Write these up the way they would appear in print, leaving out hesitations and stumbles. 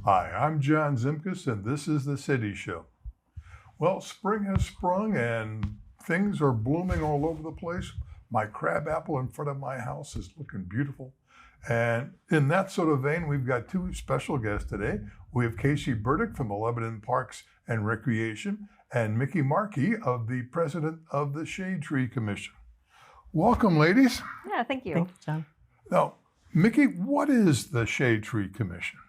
Hi, I'm John Zimkus, and this is the City Show. Well, spring has sprung and things are blooming all over the place. My crab apple in front of my house is looking beautiful. And in that sort of vein, we've got two special guests today. We have Casey Burdick from the Lebanon Parks and Recreation and Mickey Markey, the president of the Shade Tree Commission. Welcome, ladies. Yeah, thank you. Thank you, John. Now, Mickey, what is the Shade Tree Commission?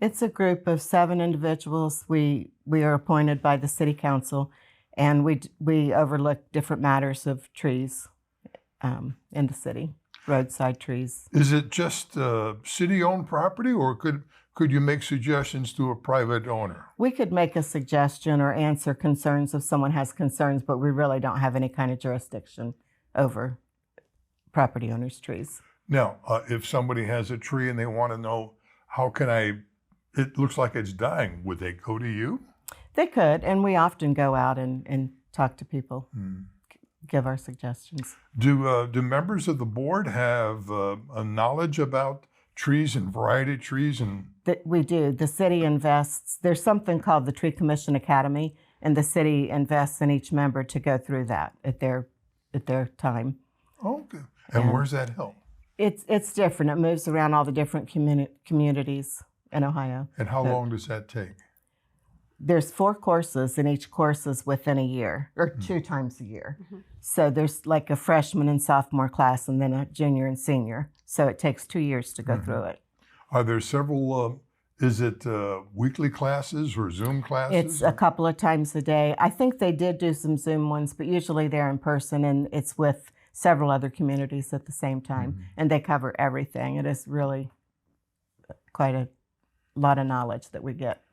It's a group of 7 individuals. We are appointed by the city council, and we overlook different matters of trees in the city, roadside trees. Is it just city-owned property, or could you make suggestions to a private owner? We could make a suggestion or answer concerns if someone has concerns, but we really don't have any kind of jurisdiction over property owners' trees. Now, if somebody has a tree and they want to know, it looks like it's dying, would they go to you? They could, and we often go out and talk to people, give our suggestions. Do members of the board have a knowledge about trees and variety of trees? We do. The city invests. There's something called the Tree Commission Academy, and the city invests in each member to go through that at their time. Okay. And where's that held? It's different. It moves around all the different communities in Ohio. And how long does that take? There's 4 courses, and each course is within a year, or 2 times a year. So there's like a freshman and sophomore class, and then a junior and senior. So it takes 2 years to go through it. Are there several, is it weekly classes or Zoom classes? It's a couple of times a day. I think they did do some Zoom ones, but usually they're in person, and it's with several other communities at the same time, and they cover everything. It is really quite a lot of knowledge that we get.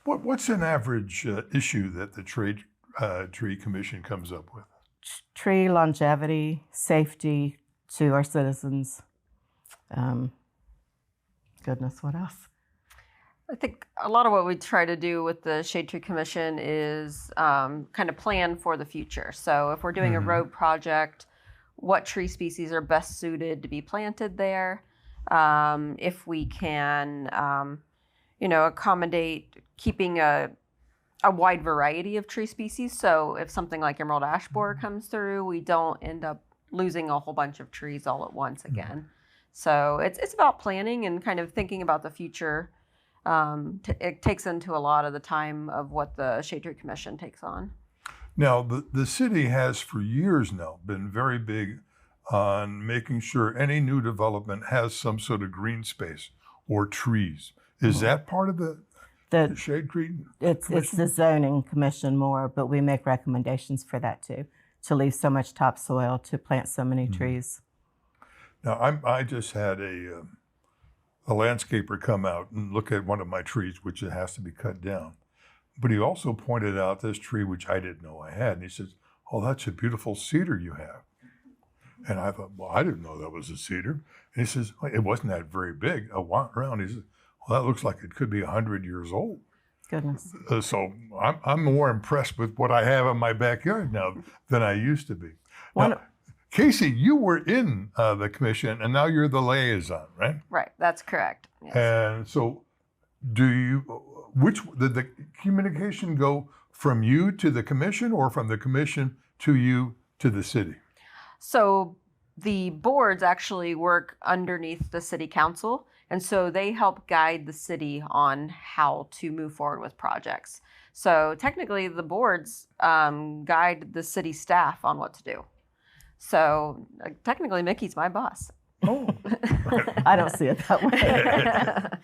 What's an average issue that the Tree Commission comes up with? Tree longevity, safety to our citizens. Goodness, what else? I think a lot of what we try to do with the Shade Tree Commission is kind of plan for the future. So if we're doing a road project, what tree species are best suited to be planted there? If we can, accommodate keeping a wide variety of tree species. So if something like emerald ash borer comes through, we don't end up losing a whole bunch of trees all at once again. So it's about planning and kind of thinking about the future. It takes into a lot of the time of what the Shade Tree Commission takes on. Now, the city has for years now been very big on making sure any new development has some sort of green space or trees. Is that part of the Shade Tree? It's the zoning commission more, but we make recommendations for that too, to leave so much topsoil, to plant so many trees. Now, I just had a landscaper come out and look at one of my trees, which it has to be cut down. But he also pointed out this tree, which I didn't know I had. And he says, "Oh, that's a beautiful cedar you have." And I thought, well, I didn't know that was a cedar. And he says, well, it wasn't that very big. I walked around. He says, well, that looks like it could be 100 years old. Goodness. So I'm more impressed with what I have in my backyard now than I used to be. Now, Casey, you were in the commission, and now you're the liaison, right? Right, that's correct. Yes. And so did the communication go from you to the commission, or from the commission to you to the city? So the boards actually work underneath the city council, and so they help guide the city on how to move forward with projects. So technically the boards guide the city staff on what to do. So technically Mickey's my boss. Oh. I don't see it that way.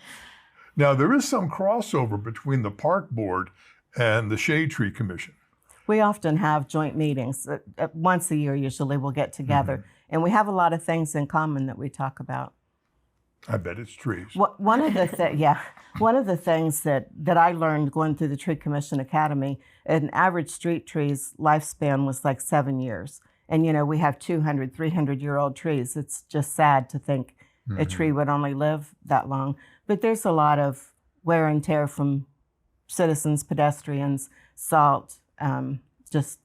Now, there is some crossover between the park board and the Shade Tree Commission. We often have joint meetings. Once a year, usually, we'll get together. And we have a lot of things in common that we talk about. I bet it's trees. One of the things that I learned going through the Tree Commission Academy, an average street tree's lifespan was like 7 years. And, we have 200, 300-year-old trees. It's just sad to think a tree would only live that long. But there's a lot of wear and tear from citizens, pedestrians, salt, just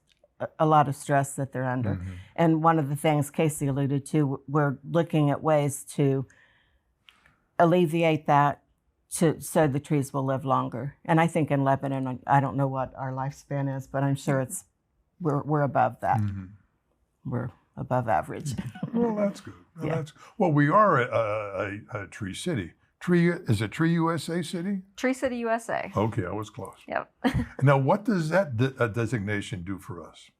a lot of stress that they're under. And one of the things Casey alluded to, we're looking at ways to alleviate that so the trees will live longer. And I think in Lebanon, I don't know what our lifespan is, but I'm sure we're above that. We're above average. Well, that's good. Well, Yeah. well, we are a tree city. Is it Tree USA City? Tree City, USA. Okay, I was close. Yep. Now, what does that designation do for us?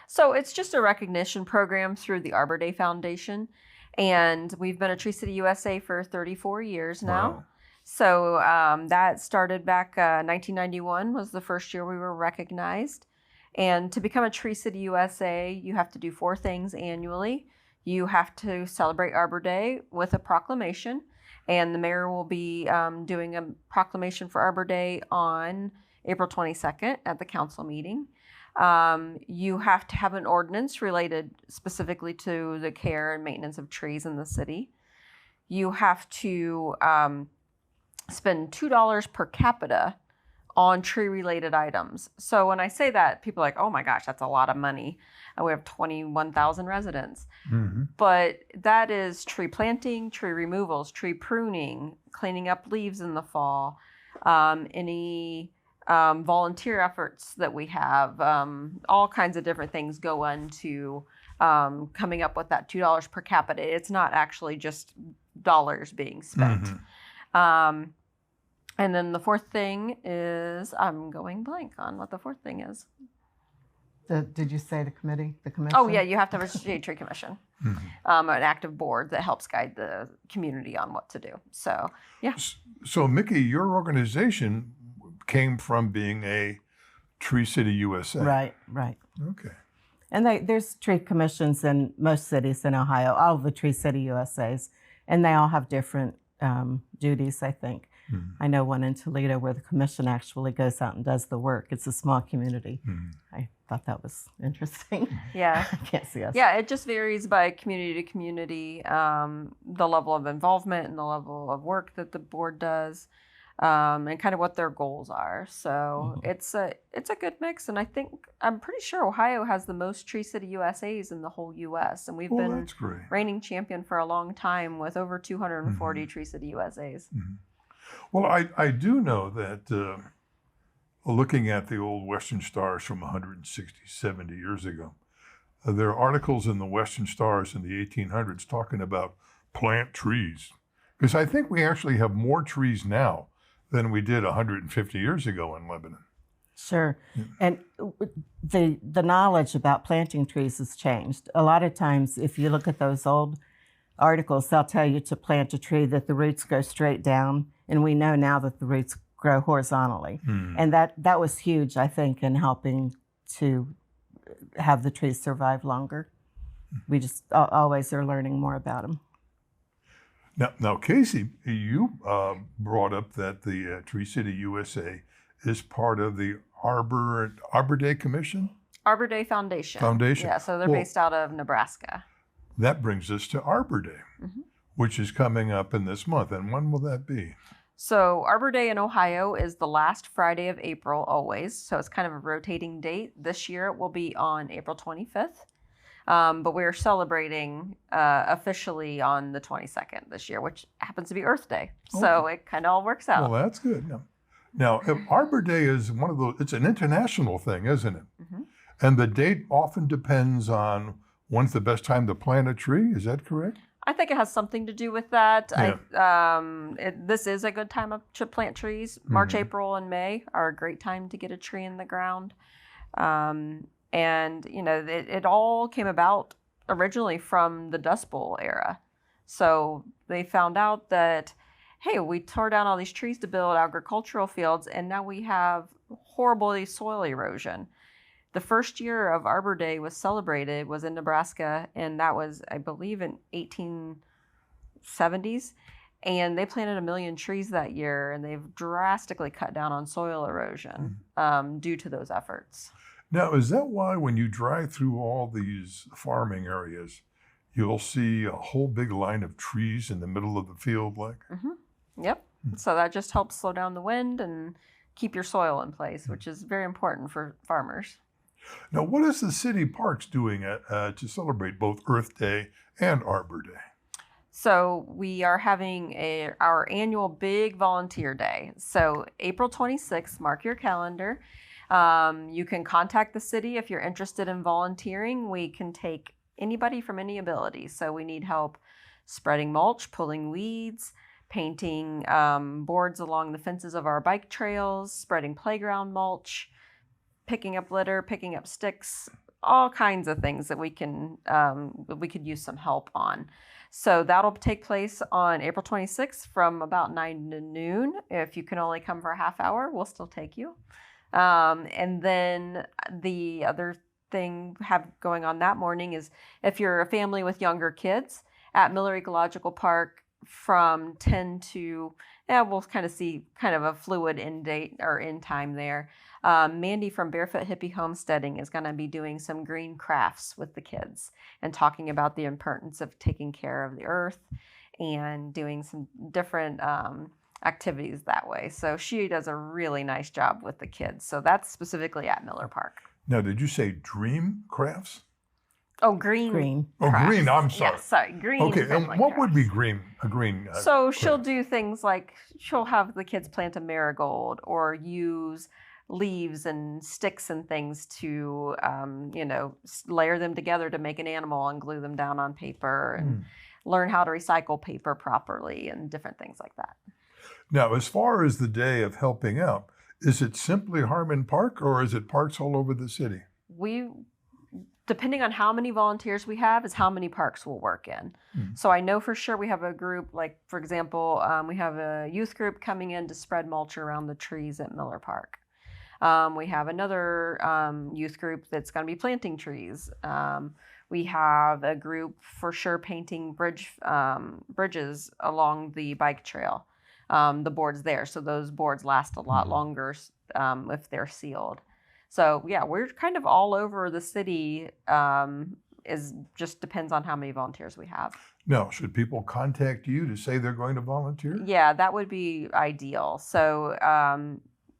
So it's just a recognition program through the Arbor Day Foundation. And we've been a Tree City USA for 34 years now. Wow. So that started back 1991 was the first year we were recognized. And to become a Tree City USA, you have to do 4 things annually. You have to celebrate Arbor Day with a proclamation. And the mayor will be doing a proclamation for Arbor Day on April 22nd at the council meeting. You have to have an ordinance related specifically to the care and maintenance of trees in the city. You have to spend $2 per capita on tree-related items. So when I say that, people are like, oh my gosh, that's a lot of money. We have 21,000 residents. Mm-hmm. But that is tree planting, tree removals, tree pruning, cleaning up leaves in the fall, any volunteer efforts that we have, all kinds of different things go into coming up with that $2 per capita. It's not actually just dollars being spent. Mm-hmm. And then the 4th thing is, I'm going blank on what the 4th thing is. Did you say the committee? The commission? Oh yeah, you have to have a shade tree commission, Mm-hmm. an active board that helps guide the community on what to do. So yeah. So, Mickey, your organization came from being a Tree City USA. Right. Okay. And there's tree commissions in most cities in Ohio, all of the Tree City USAs, and they all have different duties, I think. Mm-hmm. I know one in Toledo where the commission actually goes out and does the work. It's a small community. Mm-hmm. I thought that was interesting. Yeah. I can't see us. Yeah, it just varies by community to community, the level of involvement and the level of work that the board does, and kind of what their goals are. So it's a good mix, and I'm pretty sure Ohio has the most Tree City USAs in the whole U.S. and we've Well, been that's great. reigning champion for a long time with over 240 Tree City USAs. Mm-hmm. Well, I do know that looking at the old Western Stars from 160, 70 years ago, there are articles in the Western Stars in the 1800s talking about plant trees. Because I think we actually have more trees now than we did 150 years ago in Lebanon. Sure. And the knowledge about planting trees has changed. A lot of times, if you look at those old articles, they'll tell you to plant a tree that the roots go straight down. And we know now that the roots grow horizontally. And that was huge, I think, in helping to have the trees survive longer. We just always are learning more about them. Now, Casey, you brought up that the Tree City USA is part of the Arbor Day Commission? Arbor Day Foundation. Yeah, so they're Well, based out of Nebraska. That brings us to Arbor Day, which is coming up in this month. And when will that be? So Arbor Day in Ohio is the last Friday of April always. So it's kind of a rotating date. This year it will be on April 25th. But we're celebrating officially on the 22nd this year, which happens to be Earth Day. So it kind of all works out. Well, that's good. Now, Arbor Day is one of those, it's an international thing, isn't it? And the date often depends on when's the best time to plant a tree. Is that correct? I think it has something to do with that. Yeah. This is a good time to plant trees. March, April, and May are a great time to get a tree in the ground. And, it all came about originally from the Dust Bowl era. So they found out that, hey, we tore down all these trees to build agricultural fields, and now we have horrible soil erosion. The first year of Arbor Day was celebrated was in Nebraska, and that was, I believe, in 1870s. And they planted 1 million trees that year, and they've drastically cut down on soil erosion due to those efforts. Now, is that why when you drive through all these farming areas, you'll see a whole big line of trees in the middle of the field? Yep. So that just helps slow down the wind and keep your soil in place, which is very important for farmers. Now, what is the city parks doing to celebrate both Earth Day and Arbor Day? So we are having our annual big volunteer day. So April 26th, mark your calendar. You can contact the city if you're interested in volunteering. We can take anybody from any ability. So we need help spreading mulch, pulling weeds, painting boards along the fences of our bike trails, spreading playground mulch, picking up litter, picking up sticks, all kinds of things that we could use some help on. So that'll take place on April 26th from about 9 to noon. If you can only come for a half hour, we'll still take you. And then the other thing have going on that morning is if you're a family with younger kids at Miller Ecological Park from 10 to, we'll kind of see kind of a fluid end date or end time there. Mandy from Barefoot Hippie Homesteading is going to be doing some green crafts with the kids and talking about the importance of taking care of the earth and doing some different activities that way. So she does a really nice job with the kids. So that's specifically at Miller Park. Now, did you say dream crafts? Oh, green. Oh, crafts. green. I'm sorry. Yeah, sorry, green. Okay, and friendly what would be crafts. green? A green. So she'll craft? do things like she'll have the kids plant a marigold or use leaves and sticks and things to, layer them together to make an animal and glue them down on paper and learn how to recycle paper properly and different things like that. Now, as far as the day of helping out, is it simply Harmon Park or is it parks all over the city? Depending on how many volunteers we have, is how many parks we'll work in. So I know for sure we have a group, like for example, we have a youth group coming in to spread mulch around the trees at Miller Park. We have another youth group that's going to be planting trees. We have a group for sure painting bridges along the bike trail, the boards there. So those boards last a lot longer if they're sealed. So yeah, we're kind of all over the city. Just depends on how many volunteers we have. Now, should people contact you to say they're going to volunteer? Yeah, that would be ideal. So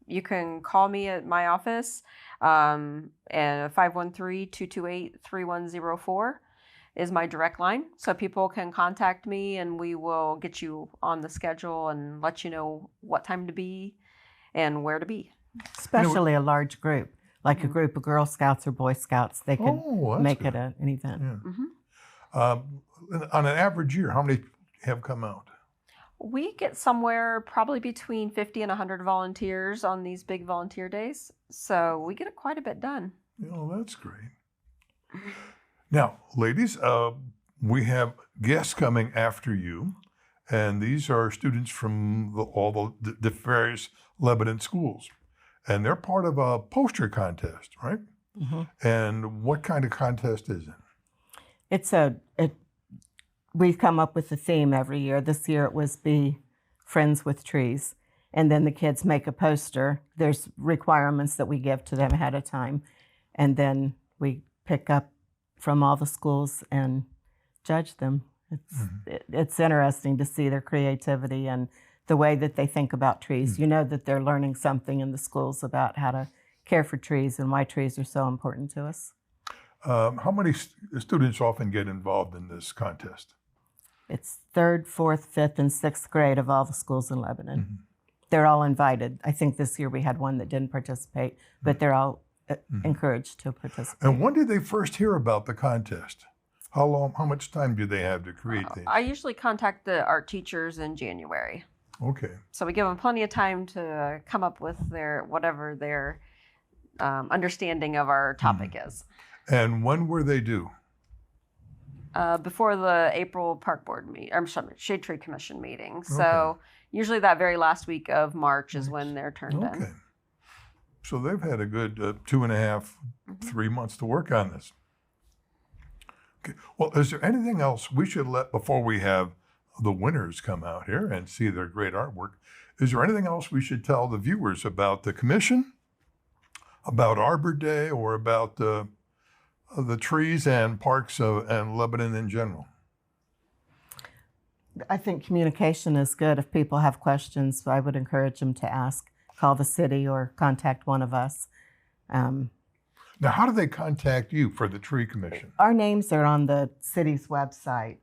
you can call me at my office, and 513-228-3104 is my direct line. So people can contact me and we will get you on the schedule and let you know what time to be and where to be. Especially a large group, like a group of Girl Scouts or Boy Scouts. They could make good. it an event. Yeah. On an average year, how many have come out? We get somewhere probably between 50 and 100 volunteers on these big volunteer days. So we get quite a bit done. That's great. Now, ladies, we have guests coming after you, and these are students from all the various Lebanon schools. And they're part of a poster contest, right? And what kind of contest is it? We come up with a theme every year. This year it was Be Friends with Trees. And then the kids make a poster. There's requirements that we give to them ahead of time. And then we pick up from all the schools and judge them. It's interesting to see their creativity and the way that they think about trees. You know that they're learning something in the schools about how to care for trees and why trees are so important to us. How many students often get involved in this contest? It's 3rd, 4th, 5th, and 6th grade of all the schools in Lebanon. They're all invited. I think this year we had one that didn't participate, but they're all encouraged to participate. And when did they first hear about the contest? How much time do they have to create these? I usually contact the art teachers in January. Okay. So we give them plenty of time to come up with whatever their understanding of our topic is. And when were they due? Before the April Park Board Shade Tree Commission meeting. So usually that very last week of March is when they're turned in. Okay. So they've had a good 2.5, 3 months to work on this. Okay. Well, is there anything else we should before we have the winners come out here and see their great artwork? Is there anything else we should tell the viewers about the commission, about Arbor Day, or about the trees and parks and Lebanon in general? I think communication is good. If people have questions, I would encourage them to ask, call the city or contact one of us. Now, how do they contact you for the tree commission? Our names are on the city's website.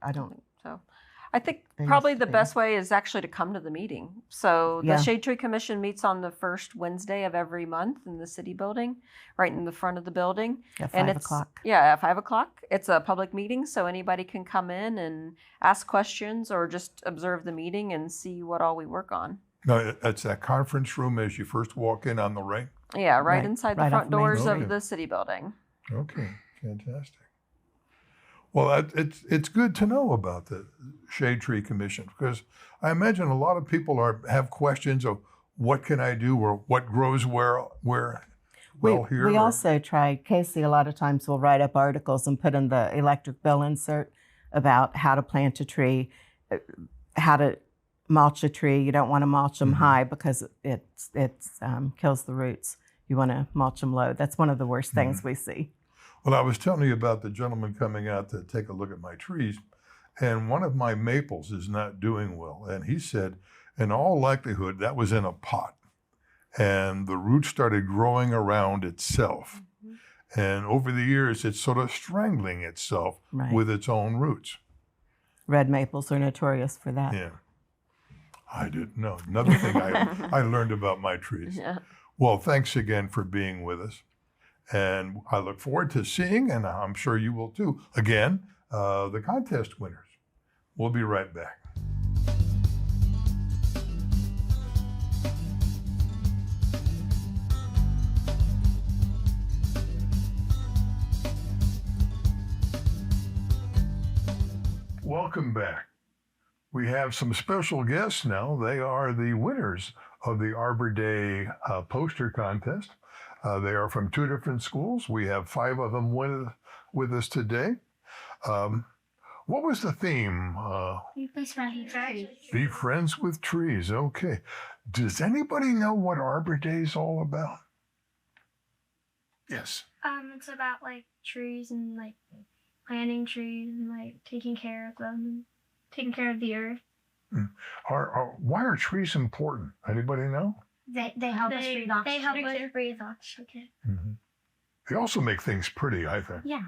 I think There probably used to the be. best way is actually to come to the meeting. So Yeah. the Shade Tree Commission meets on the first Wednesday of every month in the city building, right in the front of the building. At And 5 it's o'clock. yeah, at 5 o'clock. It's a public meeting, so anybody can come in and ask questions or just observe the meeting and see what all we work on. No, it's that conference room as you first walk in on the right. Yeah, right, Right- inside right the off front Main doors Street. of the city building. Okay, fantastic. Well, it's good to know about the Shade Tree Commission because I imagine a lot of people have questions of what can I do or what grows where here. We or- also try, Casey a lot of times will write up articles and put in the electric bill insert about how to plant a tree, how to mulch a tree. You don't want to mulch them high because it kills the roots. You want to mulch them low. That's one of the worst things we see. Well, I was telling you about the gentleman coming out to take a look at my trees, and one of my maples is not doing well. And he said, in all likelihood, that was in a pot, and the roots started growing around itself. And over the years, it's sort of strangling itself Right. with its own roots. Red maples are notorious for that. Yeah. I didn't know. Another thing I learned about my trees. Yeah. Well, thanks again for being with us. And I look forward to seeing, and I'm sure you will too, again, the contest winners. We'll be right back. Welcome back. We have some special guests now. They are the winners of the Arbor Day poster contest. They are from 2 different schools. We have 5 of them with us today. What was the theme? Be friends with trees. Okay. Does anybody know what Arbor Day is all about? Yes. It's about like trees and like planting trees and like taking care of them and taking care of the earth. Why are trees important? Anybody know? They help us breathe oxygen. They help us breathe oxygen. Mm-hmm. They also make things pretty, I think. Yeah.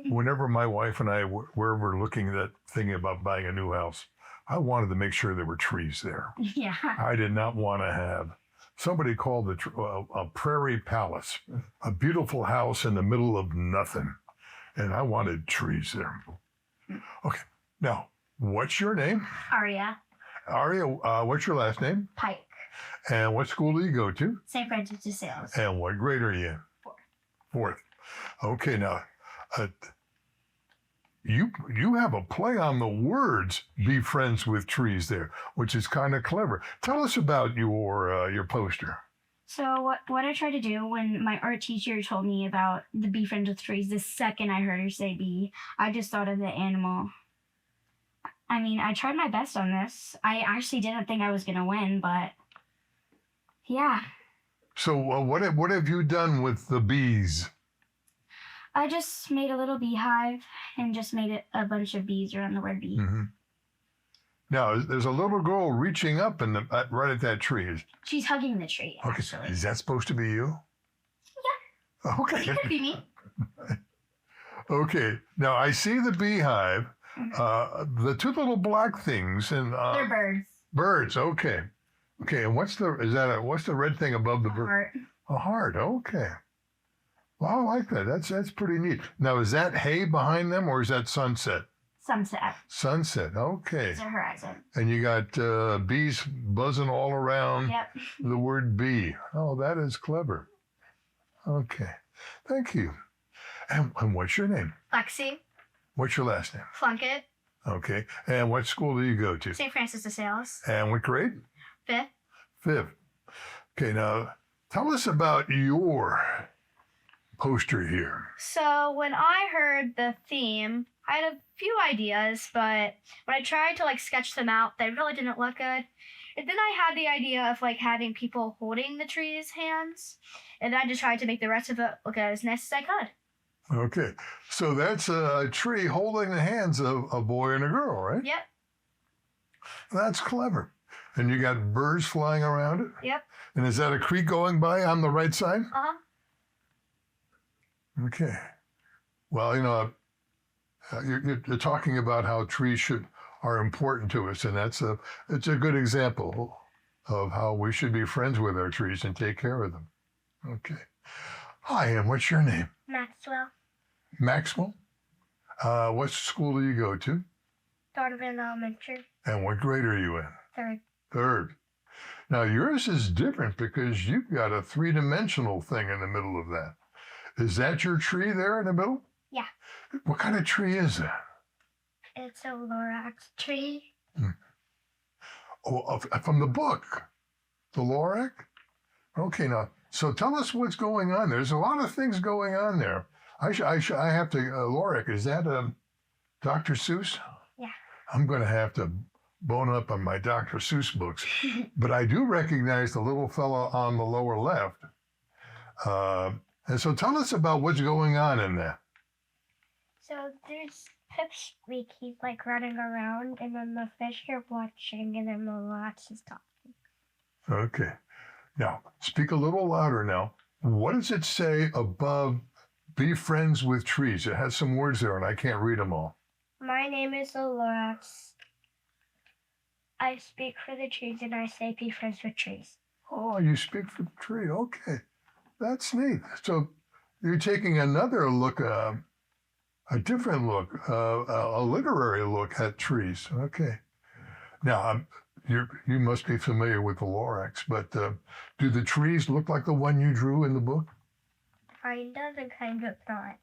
Whenever my wife and I were looking at thinking about buying a new house, I wanted to make sure there were trees there. Yeah. I did not want to have somebody called a prairie palace, a beautiful house in the middle of nothing, and I wanted trees there. Okay, now what's your name? Aria. Aria, what's your last name? Pike. And what school do you go to? St. Francis de Sales. And what grade are you in? Fourth. Okay, now you have a play on the words "be friends with trees" there, which is kind of clever. Tell us about your poster. So what I tried to do when my art teacher told me about the be friends with trees, the second I heard her say bee, I just thought of the animal. I mean, I tried my best on this. I actually didn't think I was gonna win, but yeah. So what have you done with the bees? I just made a little beehive and just made it a bunch of bees around the word bee. Mm-hmm. Now, there's a little girl reaching up right at that tree. She's hugging the tree, Okay, actually. is that supposed to be you? Yeah. Okay. It could be me. Okay. Now I see the beehive. The 2 little black things and They're birds. birds. Okay. Okay. And what's the red thing above the bird? Heart. A heart. Okay. Well, I like that. That's pretty neat. Now, is that hay behind them or is that sunset? Sunset. Sunset. Okay. It's a horizon. And you got bees buzzing all around Yep. the word bee. Oh, that is clever. Okay. Thank you. And what's your name? Lexi. What's your last name? Plunkett. Okay. And what school do you go to? St. Francis de Sales. And what grade? 5th. 5th. Okay, now tell us about your poster here. So when I heard the theme, I had a few ideas, but when I tried to like sketch them out, they really didn't look good. And then I had the idea of like having people holding the tree's hands, and I just tried to make the rest of it look as nice as I could. Okay, so that's a tree holding the hands of a boy and a girl, right? Yep. That's clever. And you got birds flying around it? Yep. And is that a creek going by on the right side? Uh-huh. Okay. Well, you're talking about how trees should are important to us, and it's a good example of how we should be friends with our trees and take care of them. Okay. Hi, and what's your name? Maxwell. Maxwell? What school do you go to? Donovan Elementary. And what grade are you in? Third. Third. Now, yours is different because you've got a three-dimensional thing in the middle of that. Is that your tree there in the middle? Yeah. What kind of tree is that? It's a Lorax tree. Oh, from the book, the Lorax? Okay, now, so tell us what's going on. There's a lot of things going on there. I have to, Lorax, is that Dr. Seuss? Yeah. I'm going to have to bone up on my Dr. Seuss books. But I do recognize the little fella on the lower left. And so tell us about what's going on in that. So there's Pipsqueak. He's like running around, and then the fish are watching, and then the Lorax is talking. Okay. Now, speak a little louder now. What does it say above be friends with trees? It has some words there, and I can't read them all. My name is the Lorax. I speak for the trees, and I say be friends with trees. Oh, you speak for the tree. Okay. That's neat. So you're taking another look, a different look, a literary look at trees. Okay. Now, you must be familiar with the Lorax, but do the trees look like the one you drew in the book? Kind of and kind of not.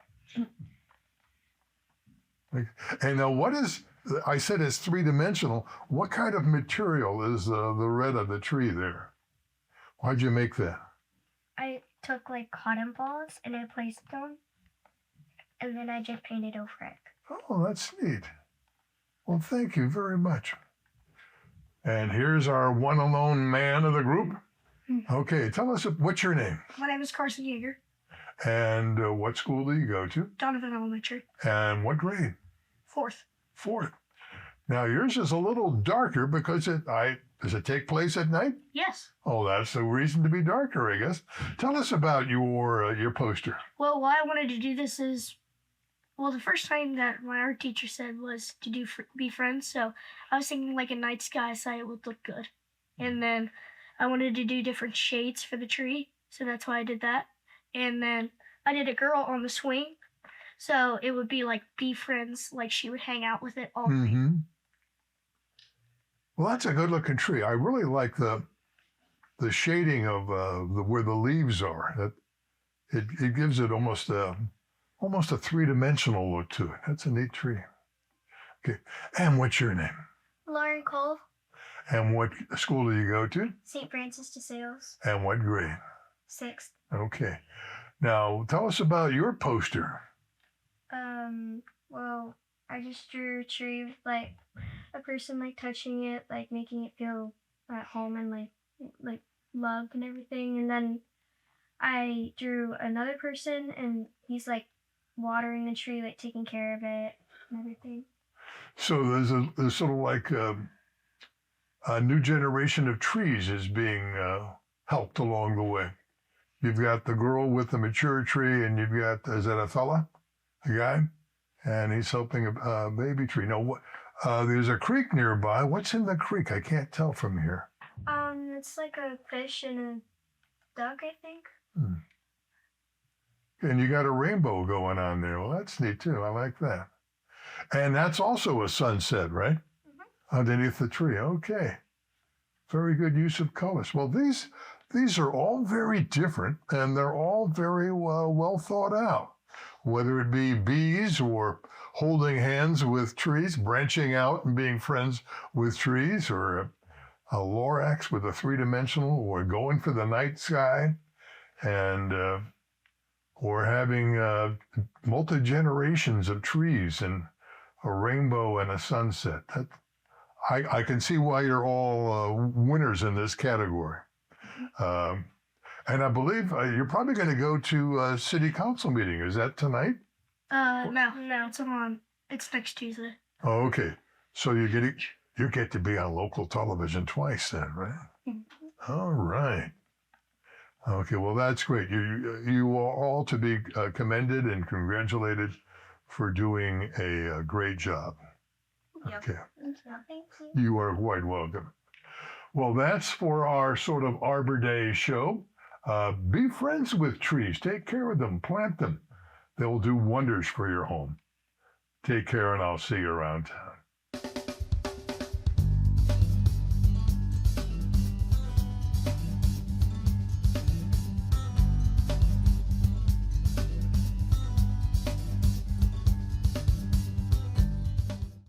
And now what is, I said it's three-dimensional. What kind of material is the red of the tree there? Why'd you make that? I took like cotton balls and I placed them, and then I just painted over it. Oh, that's neat. Well, thank you very much. And here's our one alone man of the group. Okay, tell us, what's your name? My name is Carson Yeager. And what school do you go to? Donovan Elementary. And what grade? Fourth. Fourth. Now yours is a little darker because does it take place at night? Yes. Oh, that's a reason to be darker, I guess. Tell us about your poster. Well, why I wanted to do this is, well, the first time that my art teacher said was to do be friends, so I was thinking like a night sky site would look good. And then I wanted to do different shades for the tree, so that's why I did that. And then I did a girl on the swing, so it would be like be friends, like she would hang out with it all night. Mm-hmm. Well, that's a good-looking tree. I really like the shading of where the leaves are. That it gives it almost a three-dimensional look to it. That's a neat tree. Okay, and what's your name? Lauren Cole. And what school do you go to? St. Francis de Sales. And what grade? 6th. Okay. Now, tell us about your poster. Well, I just drew a tree with like a person like touching it, like making it feel at home and like love and everything. And then I drew another person and he's like watering the tree, like taking care of it and everything. So there's sort of like a new generation of trees is being helped along the way. You've got the girl with the mature tree, and you've got, is that a fella? A guy? And he's helping a baby tree. Now, there's a creek nearby. What's in the creek? I can't tell from here. It's like a fish and a duck, I think. And you got a rainbow going on there. Well, that's neat too. I like that. And that's also a sunset, right? Mm-hmm. Underneath the tree. Okay. Very good use of colors. Well, these are all very different, and they're all very well thought out. Whether it be bees or holding hands with trees, branching out and being friends with trees, or a Lorax with a three-dimensional, or going for the night sky, and or having multi-generations of trees and a rainbow and a sunset. I can see why you're all winners in this category. And I believe you're probably going to go to a city council meeting. Is that tonight? No. It's next Tuesday. Oh, okay. So you get to be on local television twice then, right? Mm-hmm. All right. Okay, well, that's great. You are all to be commended and congratulated for doing a great job. Yep. Okay. Thank you. Thank you. You are quite welcome. Well, that's for our sort of Arbor Day show. Be friends with trees. Take care of them. Plant them. They'll do wonders for your home. Take care, and I'll see you around town.